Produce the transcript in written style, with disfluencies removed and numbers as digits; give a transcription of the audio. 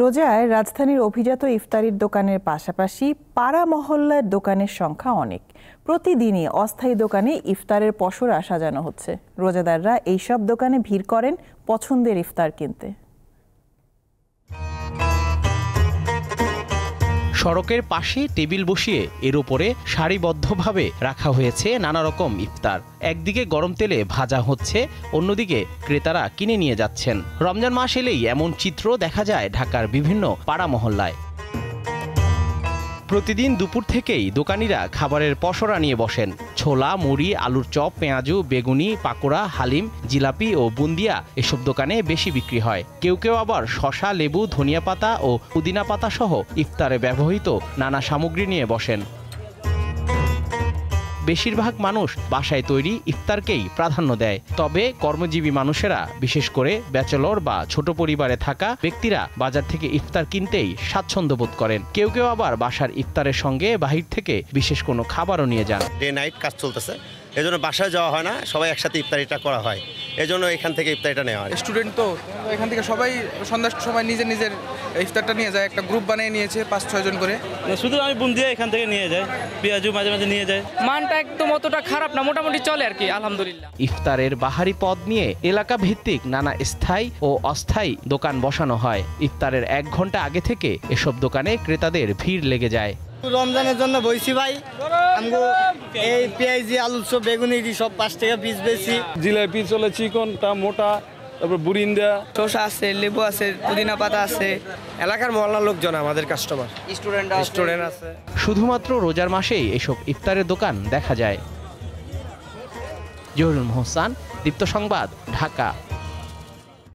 রোজায় রাজধানীর অভিজাত ইফতারির দোকানের পাশাপাশি পাড়া মহল্লার দোকানের সংখ্যা অনেক। প্রতিদিনই অস্থায়ী দোকানে ইফতারের পসরা সাজানো হচ্ছে। রোজাদাররা এইসব দোকানে ভিড় করেন পছন্দের ইফতার কিনতে। সড়কের পাশে টেবিল বসিয়ে এর উপরে সারিবদ্ধভাবে রাখা হয়েছে নানা রকম ইফতার। একদিকে গরম তেলে ভাজা হচ্ছে, অন্যদিকে ক্রেতারা কিনে নিয়ে যাচ্ছেন। রমজান মাস এলেই এমন চিত্র দেখা যায় ঢাকার বিভিন্ন পাড়া মহল্লায়। প্রতিদিন দুপুর থেকেই দোকানিরা খাবারের পসরা নিয়ে বসেন। ছোলা, মুড়ি, আলুর চপ, পেঁয়াজু, বেগুনি, পাকোড়া, হালিম, জিলাপি ও বুন্দিয়া এসব দোকানে বেশি বিক্রি হয়। কেউ কেউ আবার শসা, লেবু, ধনিয়া পাতা ও পুদিনা পাতা সহ ইফতারে ব্যবহৃত নানা সামগ্রী নিয়ে বসেন। বেশিরভাগ মানুষ বাসায় তৈরি ইফতারকেই প্রাধান্য দেয়। তবে কর্মজীবী মানুষেরা, বিশেষ করে ব্যাচেলর বা ছোট পরিবারে থাকা ব্যক্তিরা বাজার থেকে ইফতার কিনতেই স্বাচ্ছন্দ্য বোধ করেন। কেউ কেউ আবার বাসার ইফতারের সঙ্গে বাহির থেকে বিশেষ কোনো খাবারও নিয়ে যান। ডে নাইট কাজ চলতেছে, এজন্য বাসায় যাওয়া হয় না, সবাই একসাথে ইফতারিটা করা হয়, এজন্য এখান থেকে ইফতারিটা নেওয়া হয়। স্টুডেন্ট তো এখান থেকে সবাই সন্ধ্যার সময় নিজের নিজের ইফতারটা নিয়ে যায়। একটা গ্রুপ বানিয়ে নিয়েছে 5-6 জন করে। শুধু আমি বুন্দিয়া এখান থেকে নিয়ে যাই, পেঁয়াজু মাঝে মাঝে নিয়ে যায়। মানটা একদম অতটা খারাপ না, মোটামুটি চলে আর কি, আলহামদুলিল্লাহ। ইফতারের বাহারি পদ নিয়ে এলাকা ভিত্তিক নানা স্থায়ী ও অস্থায়ী দোকান বসানো হয়। ইফতারের 1 ঘন্টা আগে থেকে এসব দোকানে ক্রেতাদের ভিড় লেগে যায়। রমজানের জন্য বইছি ভাই, আমগো এই পেঁয়াজি, আলু চপ, বেগুনি সব 5 টাকা পিস বেশি। জিলাপি চলে চিকনটা মোটা, তারপর বুরিন্দা, শসা আছে, লেবু আছে, পুদিনা পাতা আছে। এলাকার মহল্লার লোকজন আমাদের কাস্টমার, স্টুডেন্ট আছে। শুধুমাত্র রোজার মাসেই এসব ইফতারের দোকান দেখা যায়। জহুরুল মোহসান, দীপ্ত সংবাদ, ঢাকা।